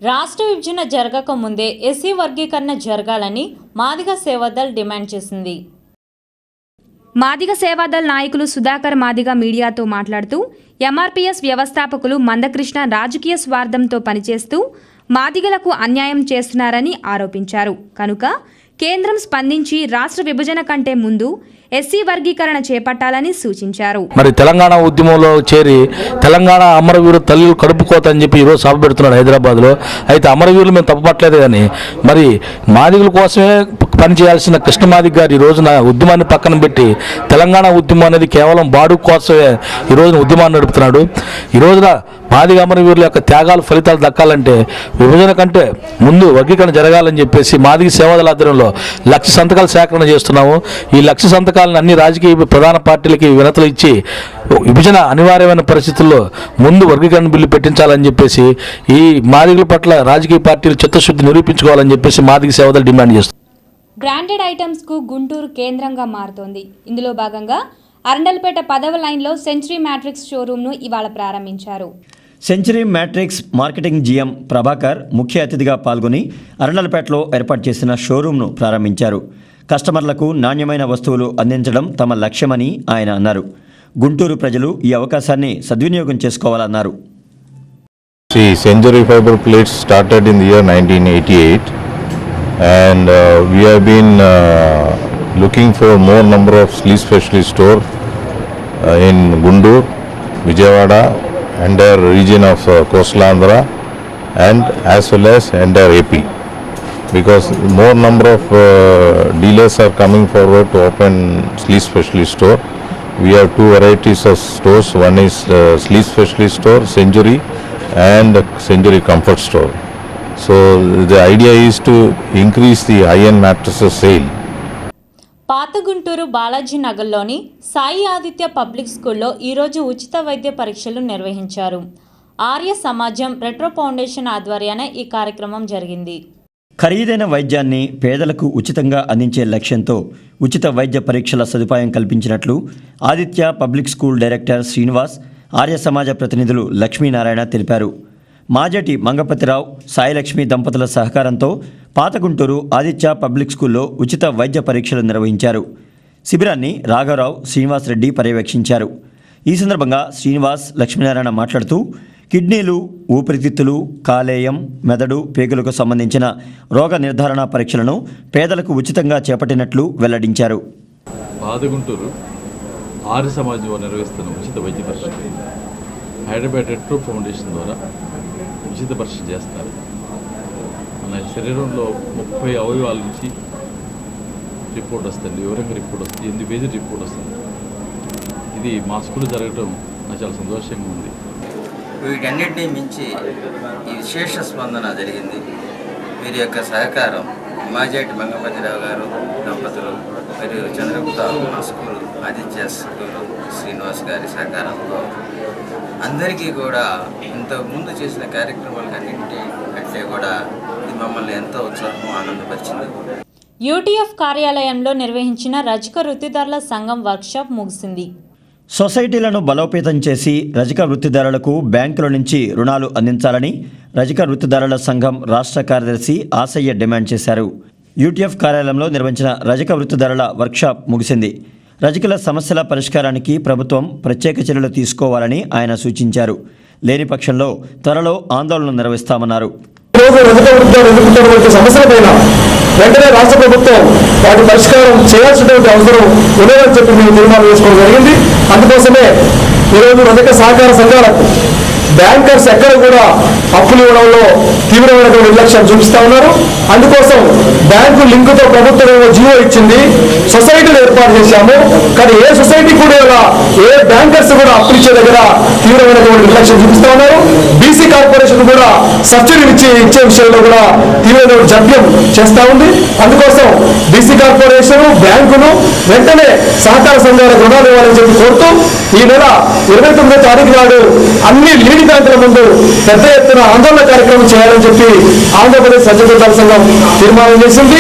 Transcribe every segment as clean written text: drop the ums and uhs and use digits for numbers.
రాష్ట్ర విభజన జరగక ముందే ఎస్సీ వర్గీకరణ జరగాలని మాదిగ సేవాదళ్ డిమాండ్ చేసింది. మాదిగ సేవాదళ్ నాయకులు సుధాకర్ మాదిగ మీడియాతో మాట్లాడుతూ ఎంఆర్పీఎస్ వ్యవస్థాపకులు మందకృష్ణ రాజకీయ స్వార్థంతో పనిచేస్తూ మాదిగలకు అన్యాయం చేస్తున్నారని ఆరోపించారు. కనుక కేంద్రం స్పందించి రాష్ట్ర విభజన కంటే ముందు ఎస్సీ వర్గీకరణ చేపట్టాలని సూచించారు. మరి తెలంగాణ ఉద్యమంలో చేరి తెలంగాణ అమరవీరుల తల్లులు కడుపుకోత అని చెప్పి ఈరోజు సభ పెడుతున్నాడు హైదరాబాద్లో. అయితే అమరవీరులు మేము తప్పపట్టలేదు, కానీ మరి మాదిగల కోసమే పనిచేయాల్సిన కృష్ణమాదిగ గారు ఈ రోజున ఉద్యమాన్ని పక్కన పెట్టి తెలంగాణ ఉద్యమం అనేది కేవలం బాడు కోసమే ఈ రోజున ఉద్యమాన్ని నడుపుతున్నాడు. ఈ రోజున మాదిగ అమరవీరుల యొక్క త్యాగాలు ఫలితాలు దక్కాలంటే విభజన కంటే ముందు వర్గీకరణ జరగాలని చెప్పేసి మాదిగ సేవాదళ ఆధ్వర్యంలో 1,00,000 సంతకాల సేకరణ చేస్తున్నాము. ఈ 1,00,000 సంతకాలను అన్ని రాజకీయ ప్రధాన పార్టీలకి వినతులు ఇచ్చి విభజన అనివార్యమైన పరిస్థితుల్లో ముందు వర్గీకరణ బిల్లు పెట్టించాలని చెప్పేసి ఈ మాదిగల పట్ల రాజకీయ పార్టీలు చిత్తశుద్ధి నిరూపించుకోవాలని చెప్పేసి మాదిగ సేవాదళ డిమాండ్ చేస్తుంది. బ్రాండెడ్ ఐటమ్స్ కు గుంటూరు కేంద్రంగా మారుతోంది. ఇందులో భాగంగా అరండల్పేట 10వ లైన్లో సెంచరీ మ్యాట్రిక్స్ షోరూమ్ను ఇవాళ ప్రారంభించారు. Century matrix marketing GM Prabhakar ముఖ్య అతిథిగా పాల్గొని అరండల్పేటలో ఏర్పాటు చేసిన షోరూమ్ను ప్రారంభించారు. కస్టమర్లకు నాణ్యమైన వస్తువులు అందించడం తమ లక్ష్యమని ఆయన అన్నారు. గుంటూరు ప్రజలు ఈ అవకాశాన్ని సద్వినియోగం చేసుకోవాలన్నారు. Century Fiber Plates started in the year 1988 and we have been looking for more number of sleeve specialist store in Guntur, Vijayawada, entire region of coastal Andhra and as well as entire AP, because more number of dealers are coming forward to open sleeve specialist store. We have two varieties of stores. One is sleeve specialist store, Century, and Century Comfort Store. So the idea is to increase the high-end mattresses sale. పాత గుంటూరు బాలాజీ నగర్లోని Sai Aditya public స్కూల్లో ఈరోజు ఉచిత వైద్య పరీక్షలు నిర్వహించారు. ఆర్య సమాజం retro foundation ఆధ్వర్యాన ఈ కార్యక్రమం జరిగింది. ఖరీదైన వైద్యాన్ని పేదలకు ఉచితంగా అందించే లక్ష్యంతో ఉచిత వైద్య పరీక్షల సదుపాయం కల్పించినట్లు Aditya public school director Srinivas, Arya Samaj ప్రతినిధులు లక్ష్మీనారాయణ తెలిపారు. మాజటి మంగపతిరావు, సాయిలక్ష్మి దంపతుల సహకారంతో పాత గుంటూరు ఆదిత్య పబ్లిక్ స్కూల్లో ఉచిత వైద్య పరీక్షలు నిర్వహించారు. శిబిరాన్ని రాఘవరావు, శ్రీనివాస్ రెడ్డి పర్యవేక్షించారు. ఈ సందర్భంగా శ్రీనివాస్, లక్ష్మీనారాయణ మాట్లాడుతూ కిడ్నీలు, ఊపిరితిత్తులు, కాలేయం, మెదడు, పేగులకు సంబంధించిన రోగ నిర్ధారణ పరీక్షలను పేదలకు ఉచితంగా చేపట్టినట్లు వెల్లడించారు. పాత గుంటూరు ఆర్య సమాజం నిర్వహిస్తున్న ఉచిత వైద్య పరీక్ష హైదరాబాద్ రెట్రో ఫౌండేషన్ ద్వారా ఉచిత పరీక్ష చేస్తారు. మన శరీరంలో 30 అవయవాల నుంచి రిపోర్ట్ వస్తుంది, వివరంగా రిపోర్ట్ వస్తుంది, 8 పేజీల రిపోర్ట్ వస్తుంది. ఇది మా స్కూల్లో జరగడం నాకు చాలా సంతోషంగా ఉంది. వీటన్నిటినీ మించి ఈ విశేష స్పందన జరిగింది. వీరి యొక్క సహకారం మాజటి మంగపతిరావు గారు దంపతులు మరియు చంద్రగుప్త మా స్కూల్ ఆదిత్య స్కూల్ శ్రీనివాస్ గారి సహకారంతో అందరికీ కూడా ఇంతకుముందు చేసిన కార్యక్రమాలన్నింటి కంటే కూడా ఇది మమ్మల్ని ఎంతో ఉత్సాహం ఆనందపరిచింది. యూటీఎఫ్ కార్యాలయంలో నిర్వహించిన రజక వృత్తిదారుల సంఘం వర్క్షాప్ ముగిసింది. సొసైటీలను బలోపేతం చేసి రజక వృత్తిదారులకు బ్యాంకుల నుంచి రుణాలు అందించాలని రజక వృత్తిదారుల సంఘం రాష్ట్ర కార్యదర్శి ఆసయ్య డిమాండ్ చేశారు. యూటీఎఫ్ కార్యాలయంలో నిర్వహించిన రజక వృత్తిదారుల వర్క్షాప్ ముగిసింది. రజకుల సమస్యల పరిష్కారానికి ప్రభుత్వం ప్రత్యేక చర్యలు తీసుకోవాలని ఆయన సూచించారు. లేని పక్షంలో త్వరలో ఆందోళన నిర్వహిస్తామన్నారు. వెంటనే రాష్ట్ర ప్రభుత్వం వాటి పరిష్కారం చేయాల్సినటువంటి అవసరం ఉన్నదని చెప్పి మేము తీర్మానం చేసుకోవడం జరిగింది. అందుకోసమే ఈరోజు రజక సహకార సంఘాలకు బ్యాంకర్స్ ఎక్కడ కూడా అప్పులు ఇవ్వడంలో తీవ్రమైనటువంటి నిర్లక్ష్యం చూపిస్తా ఉన్నారు. అందుకోసం బ్యాంకు లింకుతో ప్రభుత్వం జియో ఇచ్చింది, సొసైటీలు ఏర్పాటు చేశాము. కానీ ఏ సొసైటీ కూడా ఏ బ్యాంకర్స్ కూడా అప్పులు ఇచ్చే దగ్గర తీవ్రమైనటువంటి నిర్లక్ష్యం చూపిస్తా ఉన్నారు. బీసీ కార్పొరేషన్ కూడా సబ్సిడీలు ఇచ్చే విషయంలో కూడా తీవ్రమైన జప్యం చేస్తూ ఉంది. అందుకోసం బీసీ కార్పొరేషన్, బ్యాంకులు వెంటనే సహకార సంఘాలకు రుణాలు ఇవ్వాలని చెప్పి కోరుతూ ఈ నెల 29వ తారీఖు నాడు అన్ని లీడ్ బ్యాంకుల ముందు పెద్ద ఎత్తున ఆందోళన కార్యక్రమం చేయాలని చెప్పి ఆంధ్రప్రదేశ్ రజక సంఘం తీర్మానం చేసింది.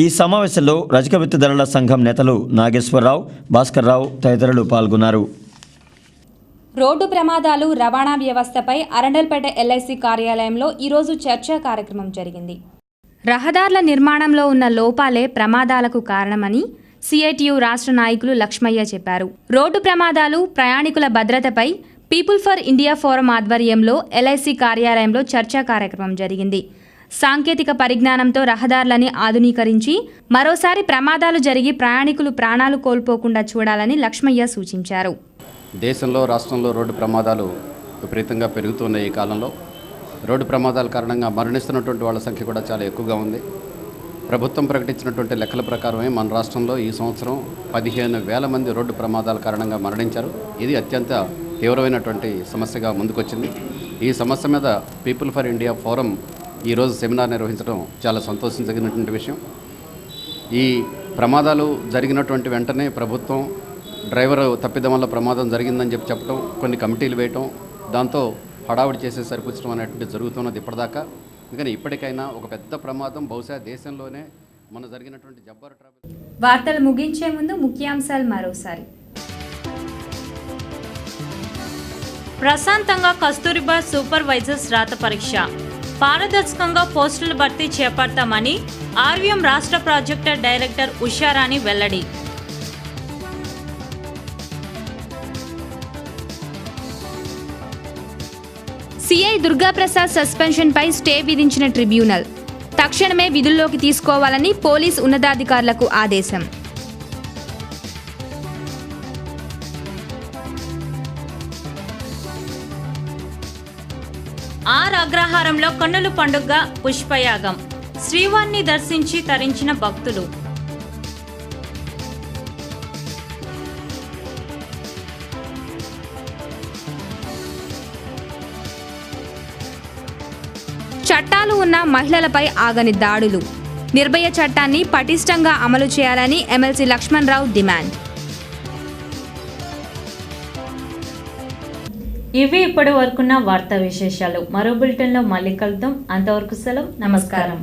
ఈ సమావేశంలో రజక వృత్తిదారుల సంఘం నేతలు నాగేశ్వరరావు, భాస్కర్రావు తదితరులు పాల్గొన్నారు. రోడ్డు ప్రమాదాలు రవాణా వ్యవస్థపై అరండల్పేట ఎల్ఐసి కార్యాలయంలో ఈరోజు చర్చా కార్యక్రమం జరిగింది. రహదారుల నిర్మాణంలో ఉన్న లోపాలే ప్రమాదాలకు కారణమని సిఐటియు రాష్ట్ర నాయకులు లక్ష్మయ్య చెప్పారు. రోడ్డు ప్రమాదాలు, ప్రయాణికుల భద్రతపై పీపుల్ ఫర్ ఇండియా ఫోరం ఆధ్వర్యంలో ఎల్ఐసి కార్యాలయంలో చర్చా కార్యక్రమం జరిగింది. సాంకేతిక పరిజ్ఞానంతో రహదారులని ఆధునీకరించి మరోసారి ప్రమాదాలు జరిగి ప్రయాణికులు ప్రాణాలు కోల్పోకుండా చూడాలని లక్ష్మయ్య సూచించారు. దేశంలో, రాష్ట్రంలో రోడ్డు ప్రమాదాలు విపరీతంగా పెరుగుతున్న ఈ కాలంలో రోడ్డు ప్రమాదాల కారణంగా మరణిస్తున్నటువంటి వాళ్ళ సంఖ్య కూడా చాలా ఎక్కువగా ఉంది. ప్రభుత్వం ప్రకటించినటువంటి లెక్కల ప్రకారమే మన రాష్ట్రంలో ఈ సంవత్సరం 15,000 మంది రోడ్డు ప్రమాదాల కారణంగా మరణించారు. ఇది అత్యంత తీవ్రమైనటువంటి సమస్యగా ముందుకొచ్చింది. ఈ సమస్య మీద పీపుల్ ఫర్ ఇండియా ఫోరం ఈరోజు సెమినార్ నిర్వహించడం చాలా సంతోషించగినటువంటి విషయం. ఈ ప్రమాదాలు జరిగినటువంటి వెంటనే ప్రభుత్వం డ్రైవర్ తప్పిదం వల్ల ప్రమాదం జరిగిందని చెప్పడం, కొన్ని కమిటీలు వేయటం, దాంతో హడావుడి చేసే సరిపుచ్చడం అనేటువంటి జరుగుతున్నది ఇప్పటిదాకా. అందుకని ఇప్పటికైనా ఒక పెద్ద ప్రమాదం బహుశా దేశంలోనే మన జరిగినటువంటి జబ్బర్ ట్రాఫిక్. వార్తలు ముగించే ముందు ముఖ్యాంశాలు మరోసారి. ప్రశాంతంగా కస్తూరిబా సూపర్వైజర్స్ రాత పరీక్ష, పారదర్శకంగా పోస్టుల భర్తీ చేపడతామని ఆర్వీఎం రాష్ట్ర ప్రాజెక్టు డైరెక్టర్ ఉషారాణి వెల్లడి. సిఐ దుర్గాప్రసాద్ సస్పెన్షన్పై స్టే విధించిన ట్రిబ్యునల్, తక్షణమే విధుల్లోకి తీసుకోవాలని పోలీస్ ఉన్నతాధికారులకు ఆదేశం. అగ్రహారంలో కన్నుల పండుగ పుష్పయాగం, శ్రీవారిని దర్శించి తరించిన భక్తులు. చట్టాలు ఉన్న మహిళలపై ఆగని దాడులు, నిర్భయ చట్టాన్ని పటిష్టంగా అమలు చేయాలని ఎమ్మెల్సీ లక్ష్మణ్ రావు డిమాండ్. ఇవి ఇప్పటి వరకున్న వార్తా విశేషాలు. మరో బులెటిన్లో మళ్ళీ కలుద్దాం. అంతవరకు సెలవు. నమస్కారం.